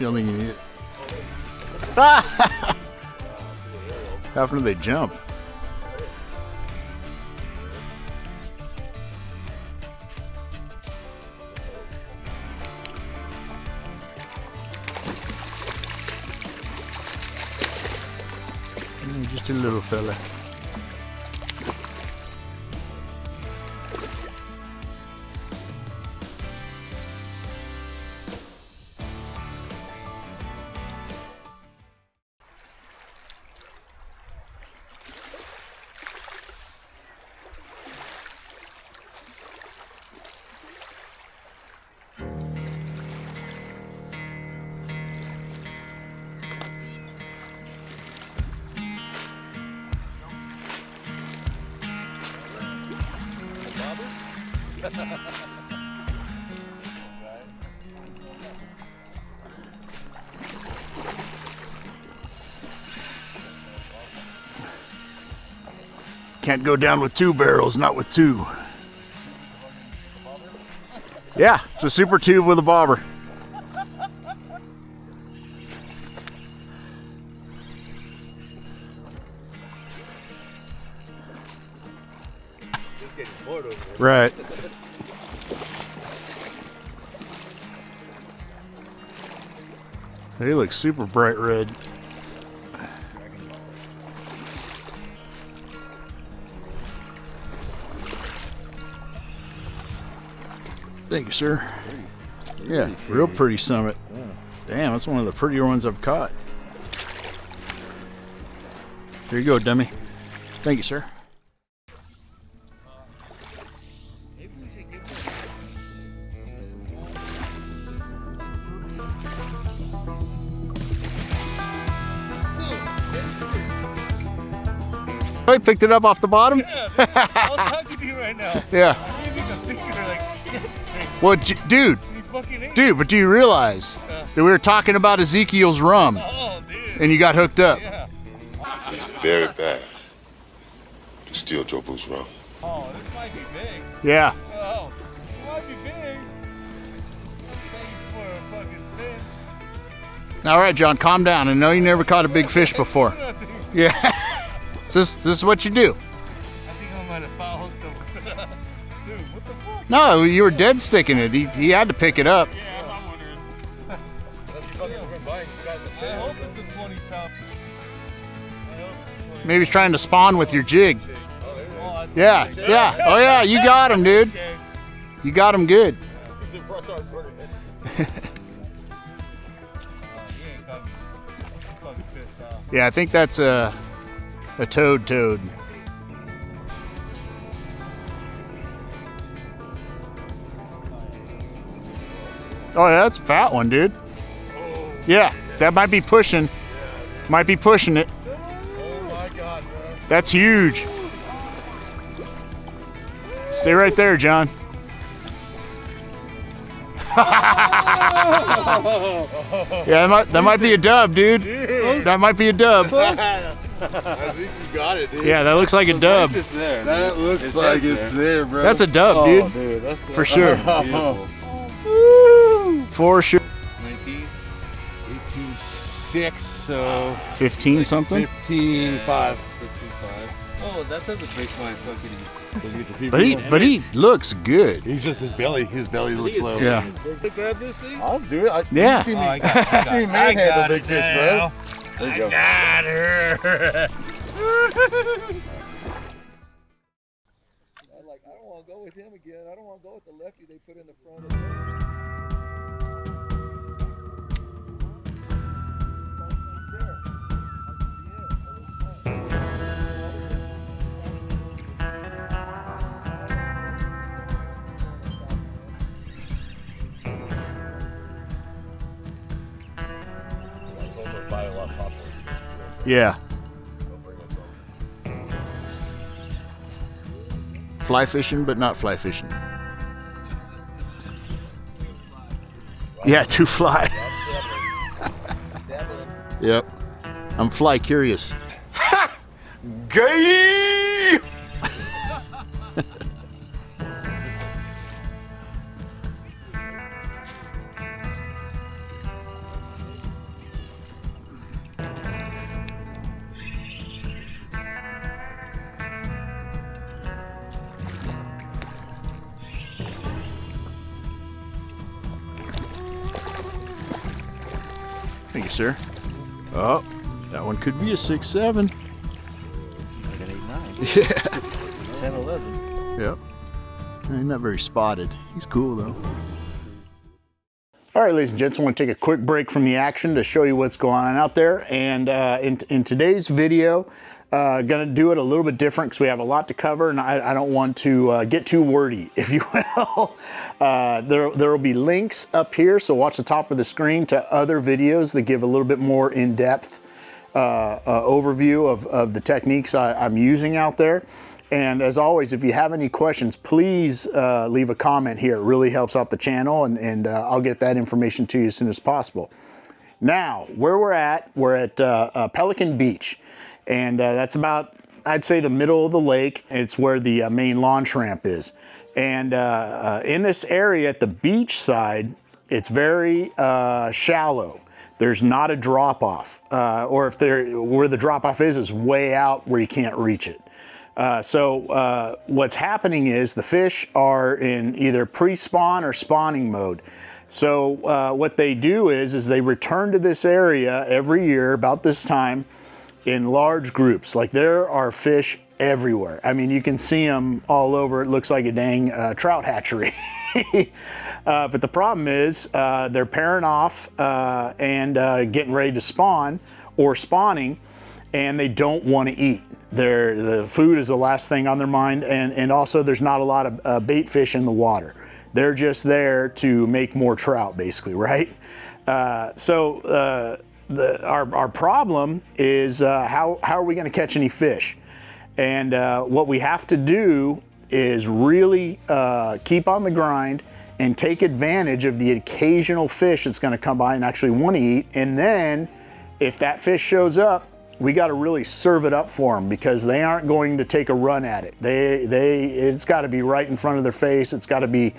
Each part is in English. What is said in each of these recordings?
don't think you need it. How often do they jump? Just a little fella. Can't go down with 2 barrels, not with 2. Yeah, it's a super tube with a bobber. Right. They look super bright red. Thank you, sir. Yeah, real pretty summit. Damn, that's one of the prettier ones I've caught. Here you go, dummy. Thank you, sir. I picked it up off the bottom. Yeah, I was talking to you right now. Yeah. Well, dude, but do you realize that we were talking about Ezekiel's rum, and you got hooked up? Yeah. It's very bad to steal Joe Boo's rum. Oh, this might be big. Yeah. Oh, it might be big. Thank you for a fucking spin. All right, John, calm down. I know you never caught a big fish before. Yeah. This is what you do. I think I might have foul hooked him. Dude, what the fuck? No, you were dead sticking it. He had to pick it up. Yeah, I'm wondering. I hope it's a 20 top. Maybe he's trying to spawn with your jig. Oh, Yeah, yeah. Oh yeah, you got him, dude. You got him good. Yeah, I think that's a toad. Oh yeah, that's a fat one, dude. Yeah, that might be pushing. Might be pushing it. Oh my God, bro. That's huge. Stay right there, John. Yeah, that might be a dub, dude. That might be a dub. I think you got it, dude. Yeah, that looks like a dub. It's there. That looks like it's there, bro. That's a dub, dude. Dude, that's For sure. Beautiful. For sure. 19? 18.6, so 15 something. 15.5. Oh, that doesn't break my fucking. But he looks good. He's just his belly looks low. Yeah. Grab this thing? I'll do it. Yeah. You see me, Oh, I got see me manhandle big fish, bro. There you go. Got her. I don't want to go with him again. I don't want to go with the lefty they put in the front of the Yeah. Fly fishing, but not fly fishing. Yeah, to fly. Yep. I'm fly curious. Gay! sir. Oh, that one could be a 6-7. Like an 8-9. Yeah. 10-11. Yep. He's not very spotted. He's cool though. All right, ladies and gents, I want to take a quick break from the action to show you what's going on out there. And in today's video, gonna do it a little bit different because we have a lot to cover, and I don't want to get too wordy, if you will. There will be links up here, so watch the top of the screen to other videos that give a little bit more in-depth overview of the techniques I'm using out there. And as always, if you have any questions, please leave a comment here. It really helps out the channel, and I'll get that information to you as soon as possible. Now, where we're at Pelican Beach. And that's about, I'd say, the middle of the lake. It's where the main launch ramp is. And in this area at the beach side, it's very shallow. There's not a drop-off. Or if where the drop-off is way out where you can't reach it. So what's happening is the fish are in either pre-spawn or spawning mode. So what they do is they return to this area every year about this time in large groups. Like, there are fish everywhere. I mean, you can see them all over. It looks like a dang trout hatchery. But the problem is they're pairing off and getting ready to spawn or spawning, and they don't want to eat. The food is the last thing on their mind, and also there's not a lot of bait fish in the water. They're just there to make more trout, basically, right? So our problem is how are we going to catch any fish? And what we have to do is really keep on the grind and take advantage of the occasional fish that's going to come by and actually want to eat. And then if that fish shows up, we got to really serve it up for them, because they aren't going to take a run at it. It's got to be right in front of their face. It's got to be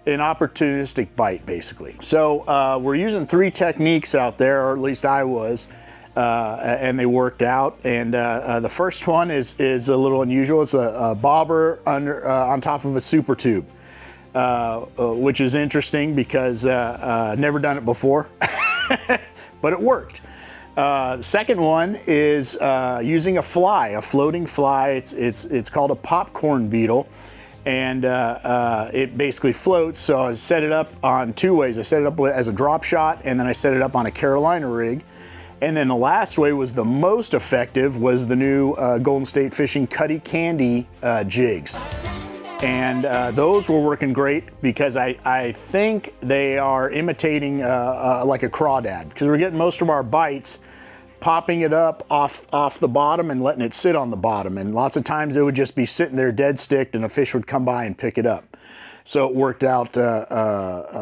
an opportunistic bite, basically. So we're using 3 techniques out there, or at least I was, and they worked out. And the first one is a little unusual. It's a bobber on top of a super tube, which is interesting because never done it before, but it worked. The second one is using a fly, a floating fly. It's called a popcorn beetle, and it basically floats. So I set it up on 2 ways. I set it up as a drop shot, and then I set it up on a Carolina rig. And then the last way was the most effective, was the new Golden State Fishing Cutty Candy jigs. And those were working great because I think they are imitating like a crawdad, because we're getting most of our bites popping it up off the bottom and letting it sit on the bottom. And lots of times it would just be sitting there dead sticked and a fish would come by and pick it up. So it worked out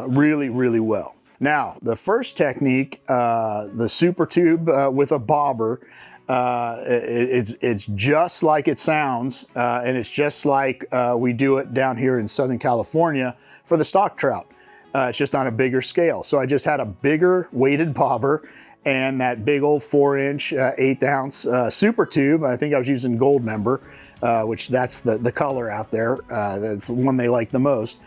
really, really well. Now, the first technique, the super tube with a bobber, it's just like it sounds, and it's just like we do it down here in Southern California for the stock trout. It's just on a bigger scale. So I just had a bigger weighted bobber and that big old 4-inch, 1/8 ounce super tube. I think I was using Gold Member, which that's the color out there. That's the one they like the most.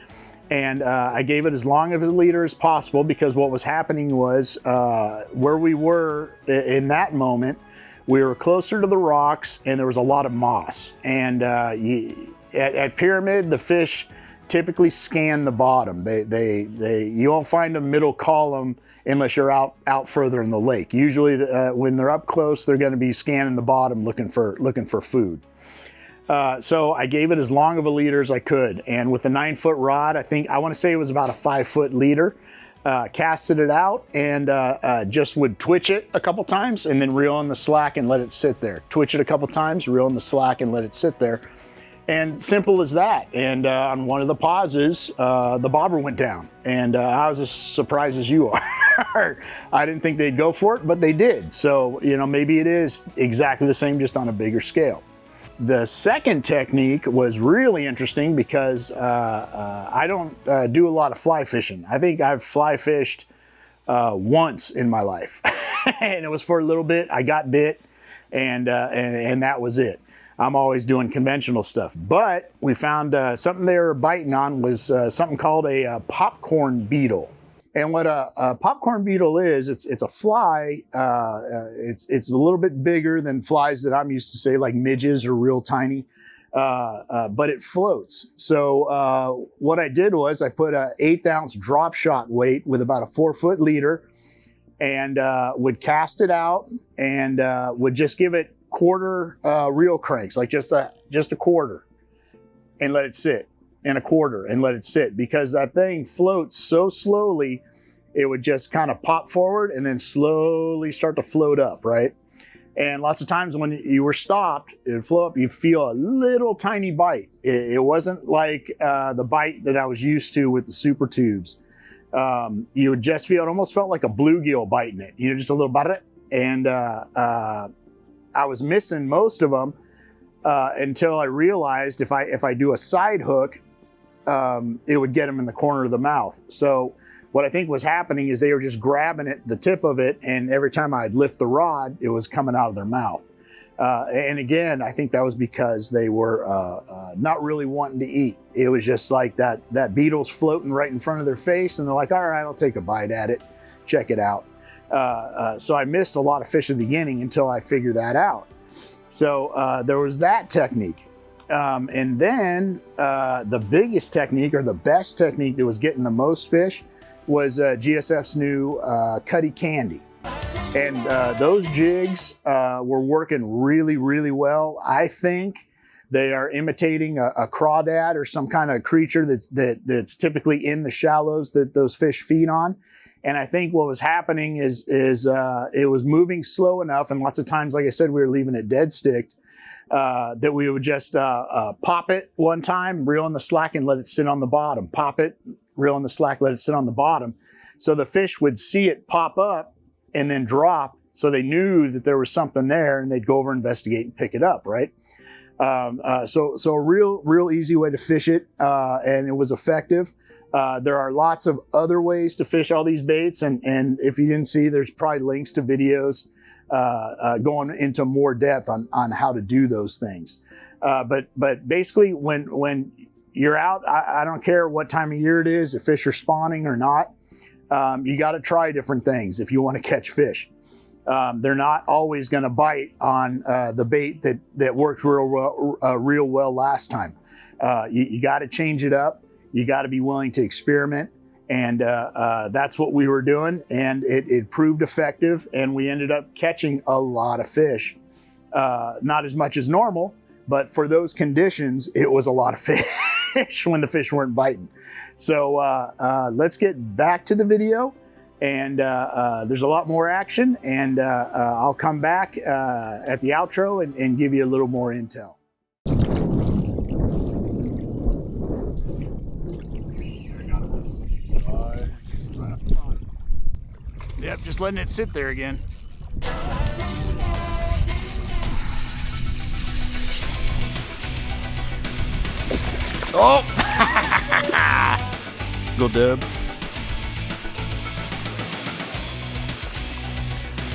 And I gave it as long of a leader as possible, because what was happening was where we were in that moment, we were closer to the rocks and there was a lot of moss. And at Pyramid, the fish typically scan the bottom. You won't find a middle column unless you're out further in the lake. Usually when they're up close, they're going to be scanning the bottom looking for food. So I gave it as long of a leader as I could, and with a 9-foot rod, I want to say it was about a 5-foot leader, casted it out and just would twitch it a couple times and then reel in the slack and let it sit there. Twitch it a couple times, reel in the slack and let it sit there. And simple as that. And on one of the pauses, the bobber went down, and I was as surprised as you are. I didn't think they'd go for it, but they did. So, maybe it is exactly the same, just on a bigger scale. The second technique was really interesting because I don't do a lot of fly fishing. I think I've fly fished once in my life, and it was for a little bit. I got bit, and that was it. I'm always doing conventional stuff, but we found something they were biting on was something called a popcorn beetle. And what a popcorn beetle is, it's a fly. It's a little bit bigger than flies that I'm used to, say like midges or real tiny, but it floats. So what I did was I put a 1/8 ounce drop shot weight with about a 4-foot leader, and would cast it out and would just give it quarter reel cranks, like just a quarter, and let it sit. And a quarter and let it sit, because that thing floats so slowly, it would just kind of pop forward and then slowly start to float up, right? And lots of times when you were stopped, it would float up, you feel a little tiny bite. It wasn't like the bite that I was used to with the SuperTubes. You would just feel, it almost felt like a bluegill biting it, you know, just a little bite. And I was missing most of them until I realized if I do a side hook, it would get them in the corner of the mouth. So what I think was happening is they were just grabbing at the tip of it, and every time I'd lift the rod, it was coming out of their mouth. And again, I think that was because they were not really wanting to eat. It was just like that beetle's floating right in front of their face, and they're like, all right, I'll take a bite at it, check it out. So I missed a lot of fish at the beginning until I figured that out. So there was that technique. And then the biggest technique, or the best technique that was getting the most fish, was GSF's new Cutty Candy. And those jigs were working really, really well. I think they are imitating a crawdad or some kind of creature that's typically in the shallows that those fish feed on. And I think what was happening is it was moving slow enough, and lots of times, like I said, we were leaving it dead sticked, that we would just pop it one time, reel in the slack, and let it sit on the bottom. Pop it, reel in the slack, let it sit on the bottom. So the fish would see it pop up and then drop, so they knew that there was something there, and they'd go over, investigate, and pick it up, right? So a real easy way to fish it, and it was effective. There are lots of other ways to fish all these baits, and if you didn't see, there's probably links to videos going into more depth on how to do those things. But basically, when you're out, I don't care what time of year it is, if fish are spawning or not, you got to try different things if you want to catch fish. They're not always going to bite on the bait that worked real well last time. You got to change it up. You got to be willing to experiment, and that's what we were doing, and it proved effective, and we ended up catching a lot of fish. Not as much as normal, but for those conditions, it was a lot of fish when the fish weren't biting. So let's get back to the video, and there's a lot more action, and I'll come back at the outro and give you a little more intel. Yep, just letting it sit there again. Oh! Go dub.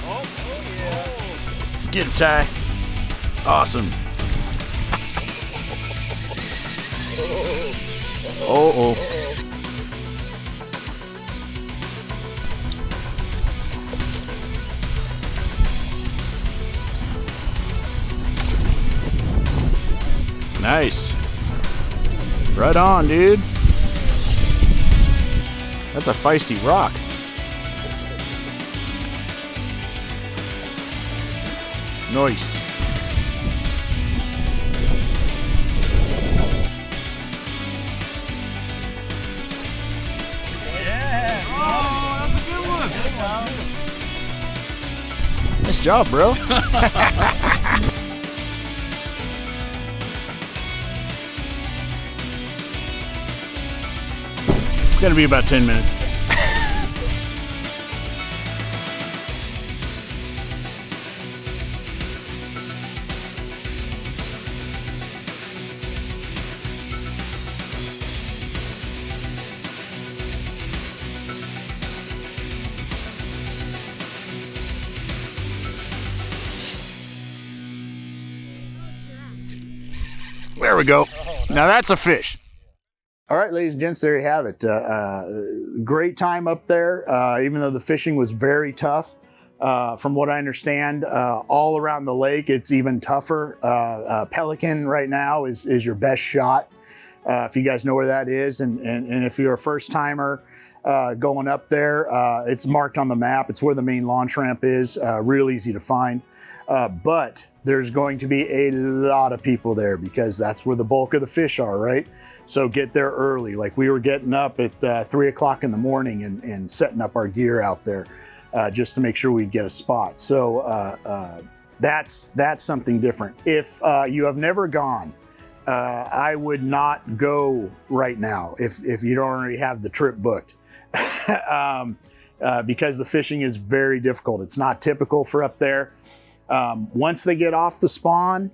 Oh yeah. Get him, Ty. Awesome. Oh. Nice. Right on, dude. That's a feisty rock. Nice. Yeah. Oh, that's a good one. Nice job, bro. It's gonna be about 10 minutes. There we go. Now that's a fish. All right, ladies and gents, there you have it. Great time up there, even though the fishing was very tough. From what I understand, all around the lake, it's even tougher. Pelican right now is your best shot. If you guys know where that is, and if you're a first timer going up there, it's marked on the map. It's where the main launch ramp is, real easy to find. But there's going to be a lot of people there because that's where the bulk of the fish are, right? So get there early. Like we were getting up at 3 o'clock in the morning and setting up our gear out there just to make sure we'd get a spot. So that's something different. If you have never gone, I would not go right now if you don't already have the trip booked. Because the fishing is very difficult. It's not typical for up there. Once they get off the spawn,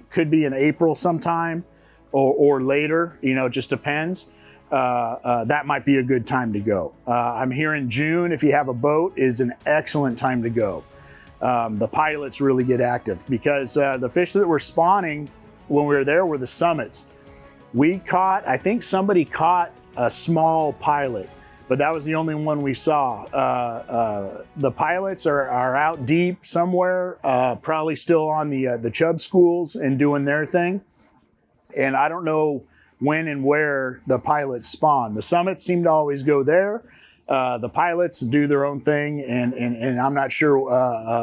could be in April sometime or later, you know, it just depends. That might be a good time to go. I'm hearing June, if you have a boat, is an excellent time to go. The pilots really get active because the fish that were spawning when we were there were the summits. I think somebody caught a small pilot, but that was the only one we saw. The pilots are out deep somewhere, probably still on the chub schools and doing their thing. And I don't know when and where the pilots spawn. The summits seem to always go there. The pilots do their own thing, and I'm not sure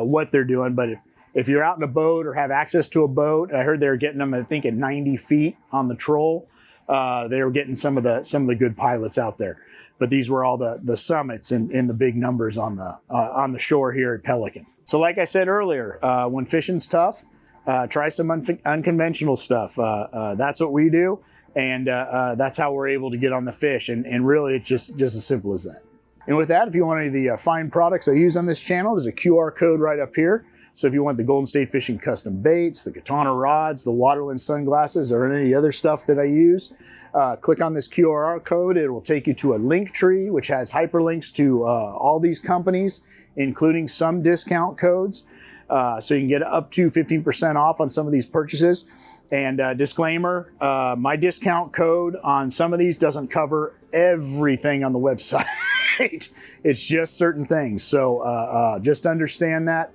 what they're doing, but if you're out in a boat or have access to a boat, I heard they were getting them, I think, at 90 feet on the troll. They were getting some of the good pilots out there. But these were all the summits in the big numbers on the shore here at Pelican. So like I said earlier, when fishing's tough, try some unconventional stuff. That's what we do, and that's how we're able to get on the fish. And really, it's just as simple as that. And with that, if you want any of the fine products I use on this channel, there's a QR code right up here. So if you want the Golden State Fishing custom baits, the katana rods, the waterland sunglasses, or any other stuff that I use, click on this QR code. It will take you to a link tree, which has hyperlinks to all these companies, including some discount codes. So you can get up to 15% off on some of these purchases. And disclaimer, my discount code on some of these doesn't cover everything on the website. It's just certain things. So just understand that.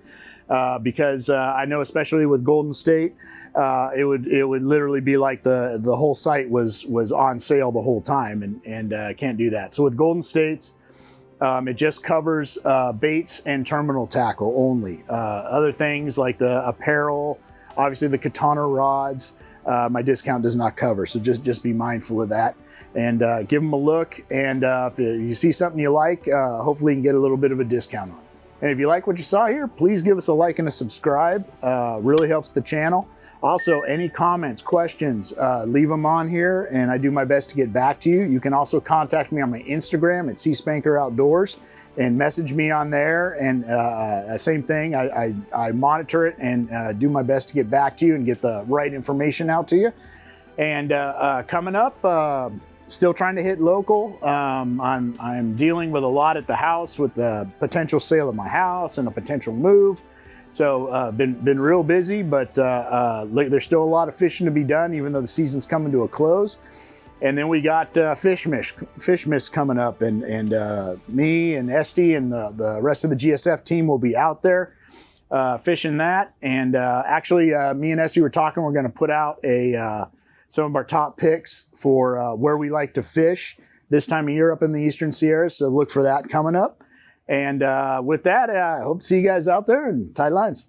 Because I know, especially with Golden State, it would literally be like the whole site was on sale the whole time, and can't do that. So with Golden States, it just covers baits and terminal tackle only. Other things like the apparel, obviously the katana rods, my discount does not cover. So just be mindful of that, and give them a look. And if you see something you like, hopefully you can get a little bit of a discount on it. And if you like what you saw here, please give us a like and a subscribe. Really helps the channel. Also, any comments, questions, leave them on here, and I do my best to get back to you. You can also contact me on my Instagram at Seaspanker Outdoors and message me on there. And same thing, I monitor it and do my best to get back to you and get the right information out to you. And coming up, still trying to hit local. I'm dealing with a lot at the house with the potential sale of my house and a potential move. So been real busy, but there's still a lot of fishing to be done, even though the season's coming to a close. And then we got fish miss coming up, and me and Esty and the rest of the GSF team will be out there fishing that. And actually, me and Esty were talking. We're going to put out some of our top picks for where we like to fish this time of year up in the Eastern Sierras. So look for that coming up. And with that, I hope to see you guys out there and tight lines.